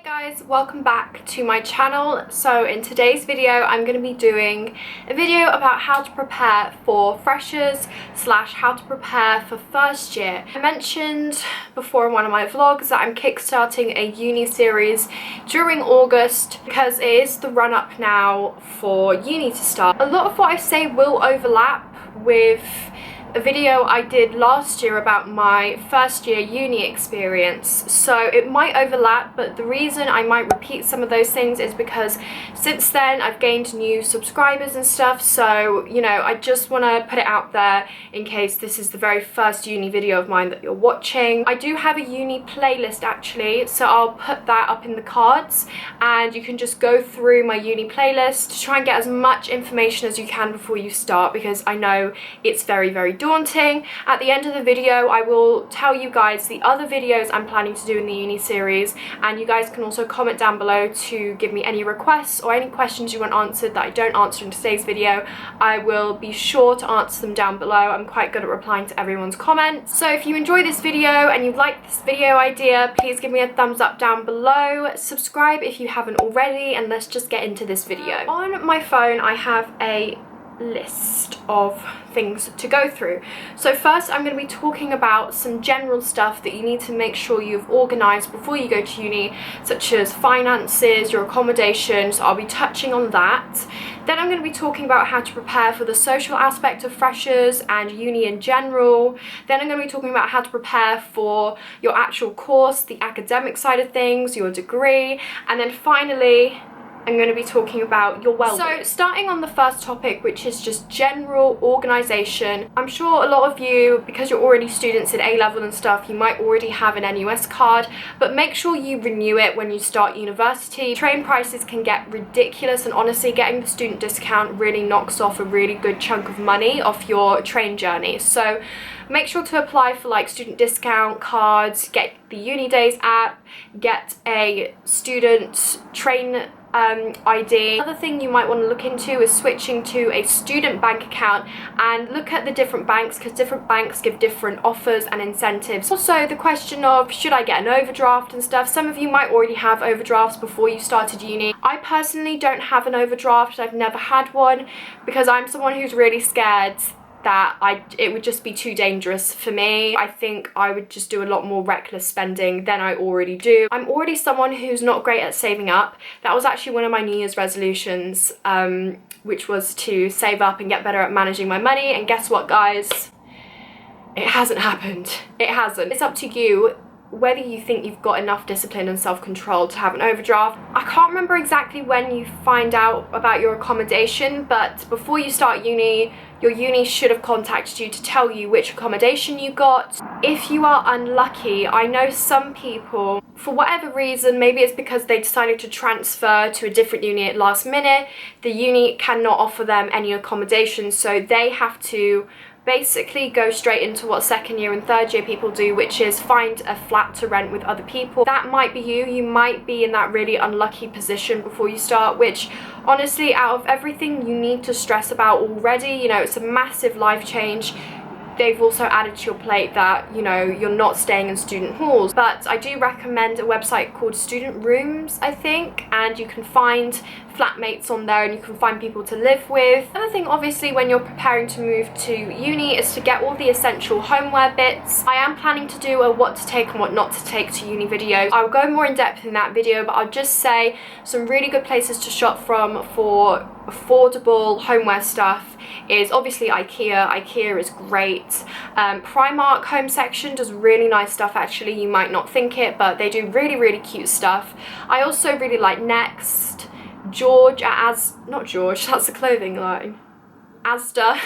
Guys, welcome back to my channel. So in today's video I'm going to be doing a video about how to prepare for freshers slash how to prepare for first year. I mentioned before in one of my vlogs that I'm kickstarting a uni series during August because it is the run up now for uni to start. A lot of what I say will overlap with a video I did last year about my first year uni experience, so it might overlap, but the reason I might repeat some of those things is because since then I've gained new subscribers and stuff, so you know, I just want to put it out there in case this is the very first uni video of mine that you're watching. I do have a uni playlist actually, so I'll put that up in the cards and you can just go through my uni playlist to try and get as much information as you can before you start, because I know it's very daunting. At the end of the video I will tell you guys the other videos I'm planning to do in the uni series, and you guys can also comment down below to give me any requests or any questions you want answered that I don't answer in today's video. I will be sure to answer them down below. I'm quite good at replying to everyone's comments. So if you enjoy this video and you like this video idea, please give me a thumbs up down below, subscribe if you haven't already, and let's just get into this video. On my phone I have a list of things to go through. So first I'm going to be talking about some general stuff that you need to make sure you've organised before you go to uni, such as finances, your accommodation, so I'll be touching on that. Then I'm going to be talking about how to prepare for the social aspect of freshers and uni in general. Then I'm going to be talking about how to prepare for your actual course, the academic side of things, your degree, and then finally I'm going to be talking about your well-being. So starting on the first topic, which is just general organisation, I'm sure a lot of you, because you're already students in A-level and stuff, you might already have an NUS card, but make sure you renew it when you start university. Train prices can get ridiculous, and honestly getting the student discount really knocks off a really good chunk of money off your train journey. So make sure to apply for like student discount cards, get the Uni Days app, get a student train ID. Another thing you might want to look into is switching to a student bank account and look at the different banks, because different banks give different offers and incentives. Also the question of should I get an overdraft and stuff. Some of you might already have overdrafts before you started uni. I personally don't have an overdraft. I've never had one because I'm someone who's really scared that it would just be too dangerous for me. I think I would just do a lot more reckless spending than I already do. I'm already someone who's not great at saving up. That was actually one of my New Year's resolutions, which was to save up and get better at managing my money, and guess what guys? It hasn't happened. It hasn't. It's up to you whether you think you've got enough discipline and self-control to have an overdraft. I can't remember exactly when you find out about your accommodation, but before you start uni, your uni should have contacted you to tell you which accommodation you got. If you are unlucky, I know some people, for whatever reason, maybe it's because they decided to transfer to a different uni at last minute, the uni cannot offer them any accommodation, so they have to basically go straight into what second year and third year people do, which is find a flat to rent with other people. That might be you. You might be in that really unlucky position before you start, which honestly, out of everything you need to stress about already, you know, it's a massive life change. They've also added to your plate that, you know, you're not staying in student halls. But I do recommend a website called Student Rooms, I think, and you can find flatmates on there and you can find people to live with. Another thing, obviously, when you're preparing to move to uni is to get all the essential homeware bits. I am planning to do a what to take and what not to take to uni video. I'll go more in depth in that video, but I'll just say some really good places to shop from for affordable homeware stuff is obviously IKEA. IKEA is great. Primark home section does really nice stuff actually. You might not think it, but they do really cute stuff. I also really like Next, George, not George, that's the clothing line, Asda,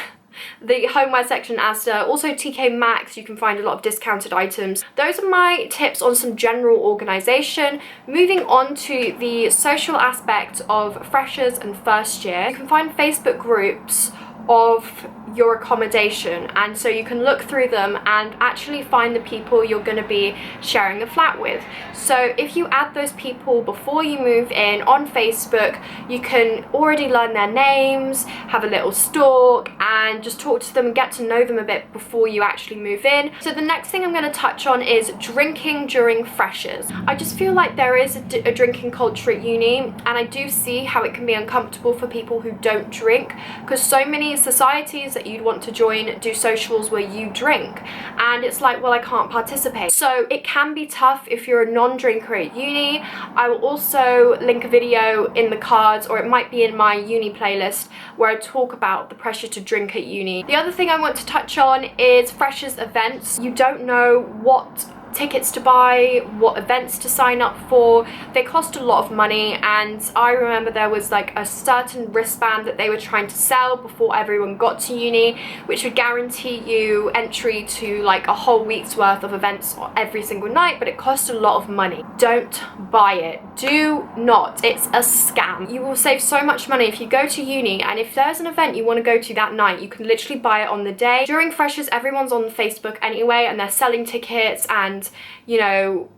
the homeware section Asda, also TK Maxx, you can find a lot of discounted items. Those are my tips on some general organisation. Moving on to the social aspect of freshers and first year, you can find Facebook groups of your accommodation, and so you can look through them and actually find the people you're going to be sharing a flat with. So if you add those people before you move in on Facebook, you can already learn their names, have a little stalk, and just talk to them and get to know them a bit before you actually move in. So the next thing I'm going to touch on is drinking during freshers. I just feel like there is a drinking culture at uni, and I do see how it can be uncomfortable for people who don't drink, because so many societies that you'd want to join do socials where you drink, and it's like, well, I can't participate. So it can be tough if you're a non-drinker at uni. I will also link a video in the cards, or it might be in my uni playlist, where I talk about the pressure to drink at uni. The other thing I want to touch on is freshers events. You don't know what tickets to buy, what events to sign up for. They cost a lot of money, and I remember there was like a certain wristband that they were trying to sell before everyone got to uni, which would guarantee you entry to like a whole week's worth of events every single night, but it cost a lot of money. Don't buy it. Do not. It's a scam. You will save so much money if you go to uni, and if there's an event you want to go to that night, you can literally buy it on the day. During freshers, everyone's on Facebook anyway, and they're selling tickets, and you know,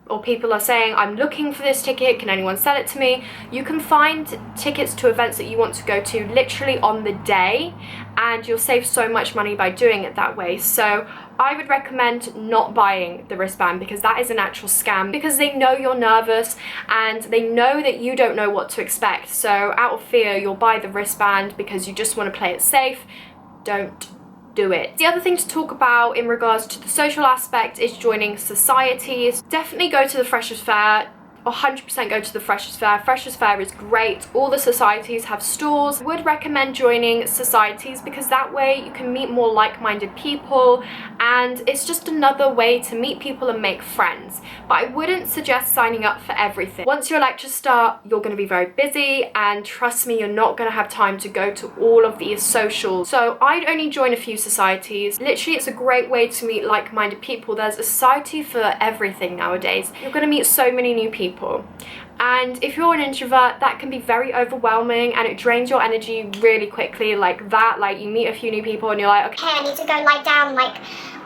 or people are saying, I'm looking for this ticket, can anyone sell it to me? You can find tickets to events that you want to go to literally on the day, and you'll save so much money by doing it that way. So I would recommend not buying the wristband, because that is an actual scam, because they know you're nervous and they know that you don't know what to expect. So out of fear, you'll buy the wristband because you just want to play it safe. Don't do it. The other thing to talk about in regards to the social aspect is joining societies. Definitely go to the Freshers' Fair. 100% go to the Freshers' Fair. Freshers' Fair is great. All the societies have stores. Would recommend joining societies, because that way you can meet more like-minded people, and it's just another way to meet people and make friends. But I wouldn't suggest signing up for everything. Once your lectures start, you're going to be very busy, and trust me, you're not going to have time to go to all of these socials. So I'd only join a few societies. Literally, it's a great way to meet like-minded people. There's a society for everything nowadays. You're going to meet so many new people. And if you're an introvert, that can be very overwhelming, and it drains your energy really quickly. Like that, like you meet a few new people and you're like, okay, I need to go lie down. Like,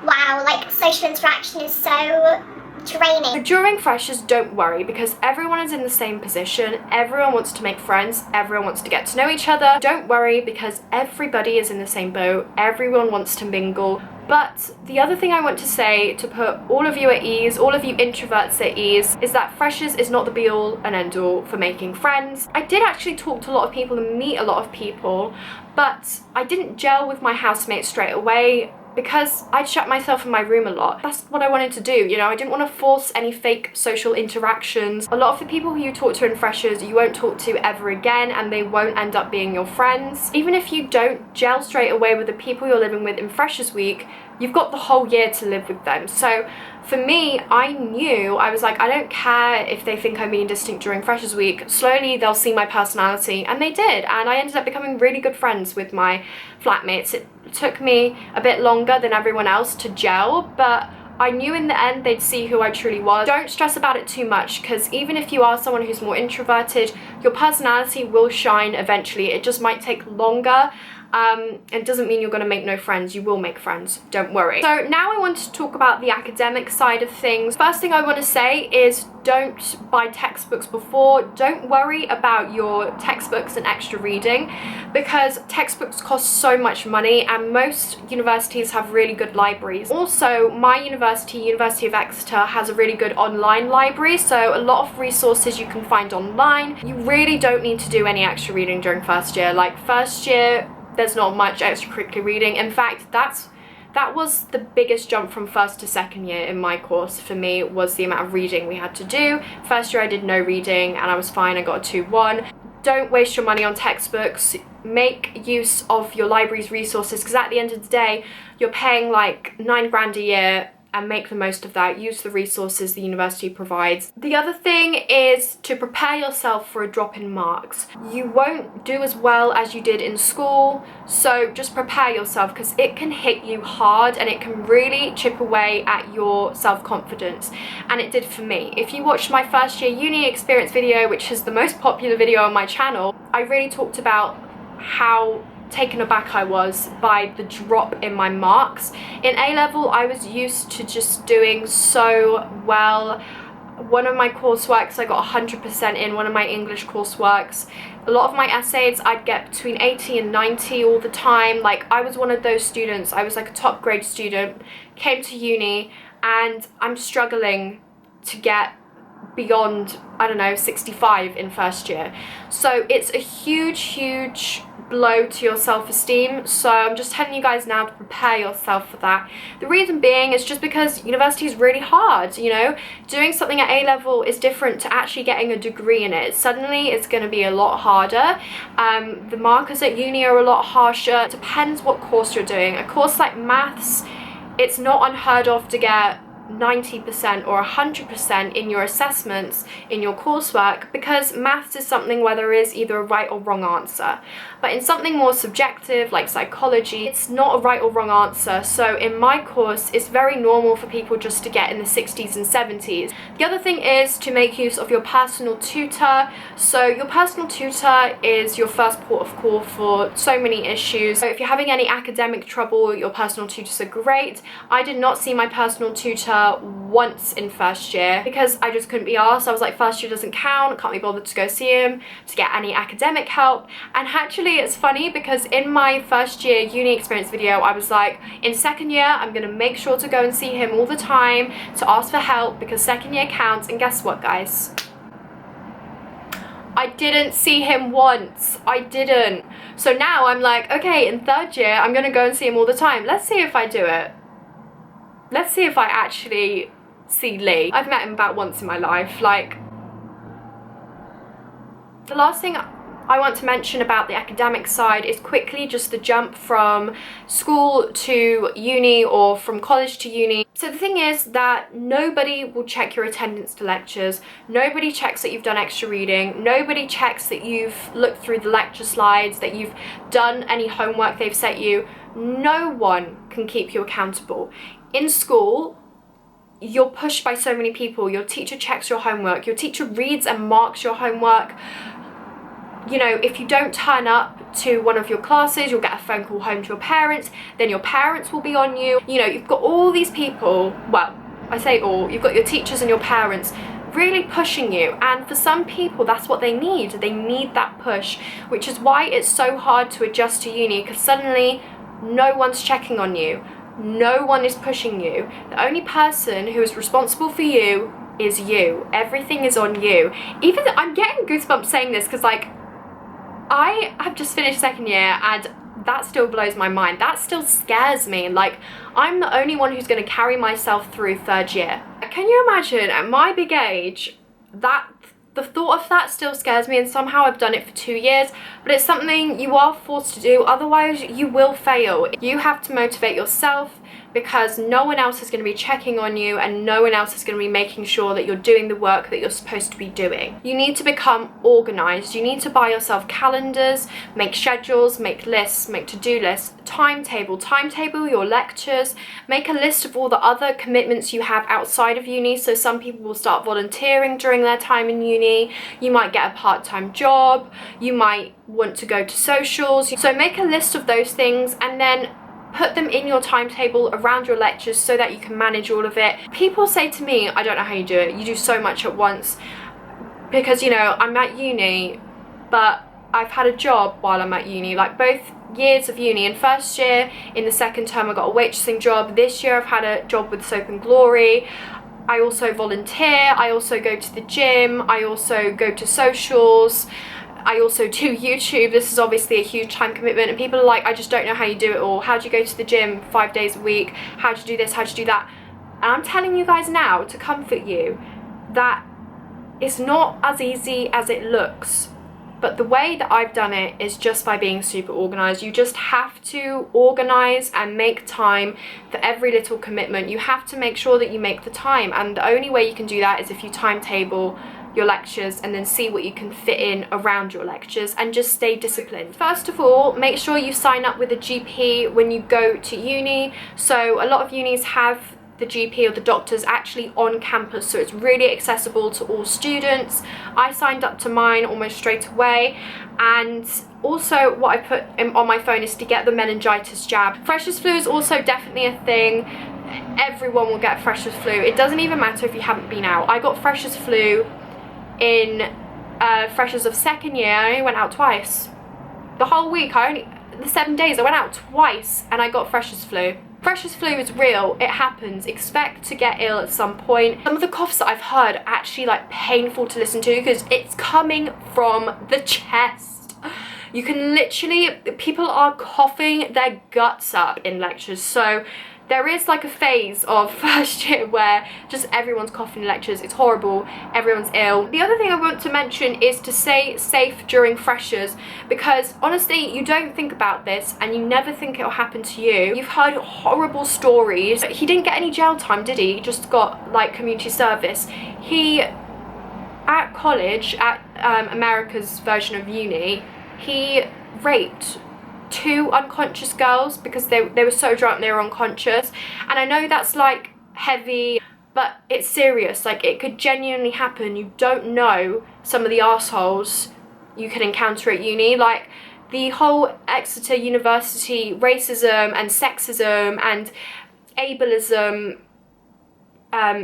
wow, like social interaction is so draining. So during freshers, don't worry, because everyone is in the same position. Everyone wants to make friends. Everyone wants to get to know each other. Don't worry, because everybody is in the same boat. Everyone wants to mingle. But the other thing I want to say, to put all of you at ease, all of you introverts at ease, is that freshers is not the be-all and end-all for making friends. I did actually talk to a lot of people and meet a lot of people, but I didn't gel with my housemates straight away, because I'd shut myself in my room a lot. That's what I wanted to do, you know. I didn't want to force any fake social interactions. A lot of the people who you talk to in freshers, you won't talk to ever again, and they won't end up being your friends. Even if you don't gel straight away with the people you're living with in freshers week, you've got the whole year to live with them. So for me, I was like, I don't care if they think I'm being distant during freshers week. Slowly they'll see my personality, and they did, and I ended up becoming really good friends with my flatmates. It took me a bit longer than everyone else to gel, but I knew in the end they'd see who I truly was. Don't stress about it too much, because even if you are someone who's more introverted, your personality will shine eventually. It just might take longer. It doesn't mean you're going to make no friends. You will make friends, don't worry. So now I want to talk about the academic side of things. First thing I want to say is, don't buy textbooks before. Don't worry about your textbooks and extra reading, because textbooks cost so much money, and most universities have really good libraries. Also, my university, University of Exeter, has a really good online library, so a lot of resources you can find online. You really don't need to do any extra reading during first year. Like first year, there's not much extracurricular reading. In fact, that was the biggest jump from first to second year in my course for me, was the amount of reading we had to do. First year I did no reading and I was fine. I got a 2-1. Don't waste your money on textbooks. Make use of your library's resources, because at the end of the day, you're paying like £9 a year, and make the most of that. Use the resources the university provides. The other thing is to prepare yourself for a drop in marks. You won't do as well as you did in school, so just prepare yourself, because it can hit you hard and it can really chip away at your self-confidence, and it did for me. If you watched my first year uni experience video, which is the most popular video on my channel, I really talked about how taken aback I was by the drop in my marks. In A-level, I was used to just doing so well. One of my courseworks I got 100% in, one of my English courseworks. A lot of my essays I'd get between 80 and 90 all the time. Like, I was one of those students. I was like a top grade student, came to uni, and I'm struggling to get beyond, I don't know, 65 in first year. So it's a huge blow to your self-esteem. So I'm just telling you guys now to prepare yourself for that. The reason being is just because university is really hard, you know. Doing something at A-level is different to actually getting a degree in it. Suddenly it's going to be a lot harder. The markers at uni are a lot harsher. It depends what course you're doing. A course like maths, it's not unheard of to get 90% or 100% in your assessments in your coursework, because maths is something where there is either a right or wrong answer. But in something more subjective like psychology, it's not a right or wrong answer. So in my course, it's very normal for people just to get in the 60s and 70s. The other thing is to make use of your personal tutor. So your personal tutor is your first port of call for so many issues. So if you're having any academic trouble, your personal tutors are great. I did not see my personal tutor once in first year because I just couldn't be asked. I was like, first year doesn't count, can't be bothered to go see him to get any academic help. And actually it's funny because in my first year uni experience video, I was like, in second year I'm gonna make sure to go and see him all the time to ask for help because second year counts. And guess what, guys? I didn't see him once. I didn't. So now I'm like, okay, in third year I'm gonna go and see him all the time. Let's see if I do it. Let's see if I actually see Lee. I've met him about once in my life. Like, the last thing I want to mention about the academic side is quickly just the jump from school to uni or from college to uni. So the thing is that nobody will check your attendance to lectures. Nobody checks that you've done extra reading. Nobody checks that you've looked through the lecture slides, that you've done any homework they've set you. No one can keep you accountable. In school, you're pushed by so many people. Your teacher checks your homework. Your teacher reads and marks your homework. You know, if you don't turn up to one of your classes, you'll get a phone call home to your parents. Then your parents will be on you. You know, you've got all these people, well, I say all, you've got your teachers and your parents really pushing you. And for some people, that's what they need. They need that push, which is why it's so hard to adjust to uni, because suddenly no one's checking on you. No one is pushing you. The only person who is responsible for you is you. Everything is on you. Even I'm getting goosebumps saying this because, like, I have just finished second year and that still blows my mind. That still scares me. Like, I'm the only one who's going to carry myself through third year. Can you imagine at my big age that the thought of that still scares me, and somehow I've done it for 2 years, but it's something you are forced to do, otherwise you will fail. You have to motivate yourself because no one else is going to be checking on you and no one else is going to be making sure that you're doing the work that you're supposed to be doing. You need to become organized. You need to buy yourself calendars, make schedules, make lists, make to-do lists, timetable your lectures, make a list of all the other commitments you have outside of uni. So some people will start volunteering during their time in uni. You might get a part-time job. You might want to go to socials. So make a list of those things and then put them in your timetable around your lectures so that you can manage all of it. People say to me, I don't know how you do it. You do so much at once. Because, you know, I'm at uni, but I've had a job while I'm at uni. Like, both years of uni. In first year, in the second term, I got a waitressing job. This year, I've had a job with Soap and Glory. I also volunteer. I also go to the gym. I also go to socials. I also do YouTube. This is obviously a huge time commitment, and people are like, I just don't know how you do it all. How do you go to the gym 5 days a week? How do you do this? How do you do that? And I'm telling you guys now to comfort you that it's not as easy as it looks. But the way that I've done it is just by being super organized. You just have to organize and make time for every little commitment. You have to make sure that you make the time, and the only way you can do that is if you timetable your lectures and then see what you can fit in around your lectures and just stay disciplined. First of all, make sure you sign up with a GP when you go to uni. So a lot of unis have the GP or the doctors actually on campus, so it's really accessible to all students. I signed up to mine almost straight away, and also what I put on my phone is to get the meningitis jab. Freshers flu is also definitely a thing. Everyone will get freshers flu. It doesn't even matter if you haven't been out. I got freshers flu in freshers of second year. I only went out twice. The whole week, the 7 days, I went out twice and I got freshers flu. Freshers flu is real, it happens. Expect to get ill at some point. Some of the coughs that I've heard are actually like painful to listen to because it's coming from the chest. You can literally, people are coughing their guts up in lectures. So there is like a phase of first year where just everyone's coughing in lectures. It's horrible, everyone's ill. The other thing I want to mention is to stay safe during freshers, because honestly you don't think about this and you never think it'll happen to you. You've heard horrible stories. He didn't get any jail time, did he? He just got like community service. He, at college, at America's version of uni, he raped 2 unconscious girls because they were so drunk they were unconscious. And I know that's like heavy, but it's serious. Like, it could genuinely happen. You don't know some of the assholes you can encounter at uni. Like the whole Exeter University racism and sexism and ableism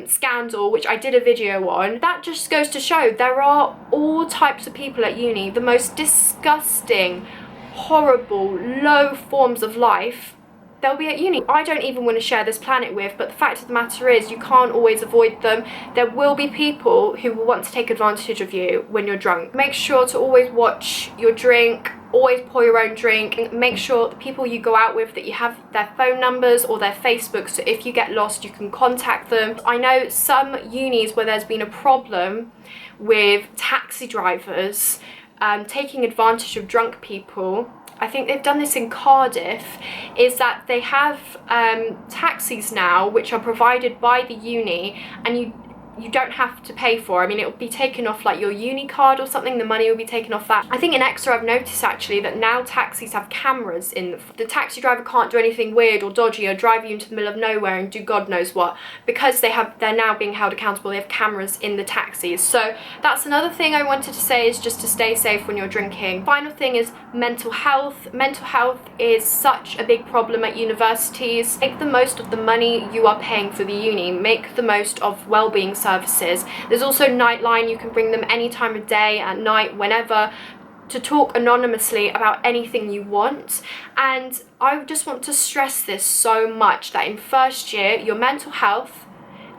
scandal, which I did a video on, that just goes to show there are all types of people at uni. The most disgusting, horrible, low forms of life, they'll be at uni. I don't even want to share this planet with, but the fact of the matter is you can't always avoid them. There will be people who will want to take advantage of you when you're drunk. Make sure to always watch your drink, always pour your own drink, and make sure the people you go out with that you have their phone numbers or their Facebook, so if you get lost you can contact them. I know some unis where there's been a problem with taxi drivers taking advantage of drunk people. I think they've done this in Cardiff, is that they have taxis now which are provided by the uni, and you don't have to pay for. I mean, it will be taken off like your uni card or something. The money will be taken off that. I think in Exeter I've noticed actually that now taxis have cameras in the taxi driver can't do anything weird or dodgy or drive you into the middle of nowhere and do God knows what, because they're now being held accountable. They have cameras in the taxis. So that's another thing I wanted to say, is just to stay safe when you're drinking. Final thing is mental health. Mental health is such a big problem at universities. Make the most of the money you are paying for the uni. Make the most of Wellbeing services. There's also Nightline. You can bring them any time of day, at night, whenever, to talk anonymously about anything you want. And I just want to stress this so much, that in first year your mental health,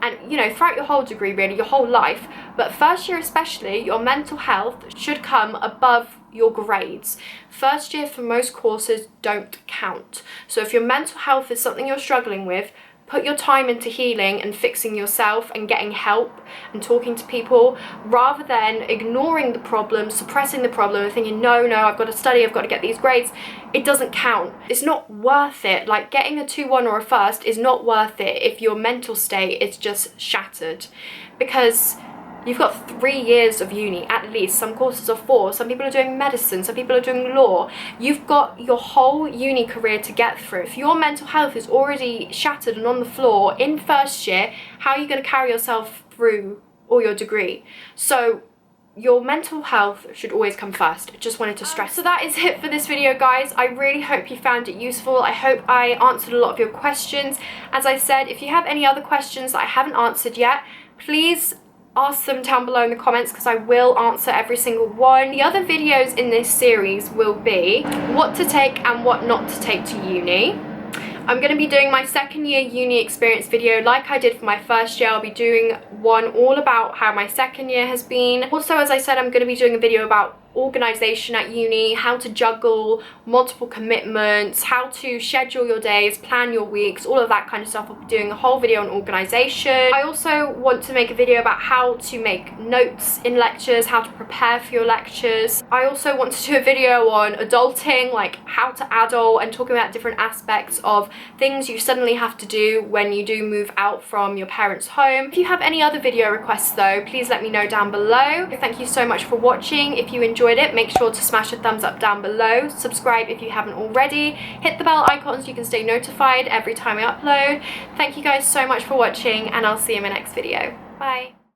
and you know, throughout your whole degree really, your whole life, but first year especially, your mental health should come above your grades. First year for most courses don't count. So if your mental health is something you're struggling with, put your time into healing and fixing yourself and getting help and talking to people, rather than ignoring the problem, suppressing the problem and thinking, no, I've got to study, I've got to get these grades. It doesn't count. It's not worth it. Like, getting a 2-1 or a first is not worth it if your mental state is just shattered, because you've got 3 years of uni at least. Some courses are 4. Some people are doing medicine. Some people are doing law. You've got your whole uni career to get through. If your mental health is already shattered and on the floor in first year, how are you going to carry yourself through all your degree? So your mental health should always come first. Just wanted to stress. So that is it for this video, guys. I really hope you found it useful. I hope I answered a lot of your questions. As I said, if you have any other questions that I haven't answered yet, please ask them down below in the comments, because I will answer every single one. The other videos in this series will be what to take and what not to take to uni. I'm going to be doing my second year uni experience video like I did for my first year. I'll be doing one all about how my second year has been. Also, as I said, I'm going to be doing a video about organisation at uni, how to juggle multiple commitments, how to schedule your days, plan your weeks, all of that kind of stuff. I'll be doing a whole video on organisation. I also want to make a video about how to make notes in lectures, how to prepare for your lectures. I also want to do a video on adulting, like how to adult, and talking about different aspects of things you suddenly have to do when you do move out from your parents' home. If you have any other video requests though, please let me know down below. Thank you so much for watching. If you enjoyed it, make sure to smash a thumbs up down below. Subscribe if you haven't already. Hit the bell icon so you can stay notified every time I upload. Thank you guys so much for watching, and I'll see you in my next video. Bye.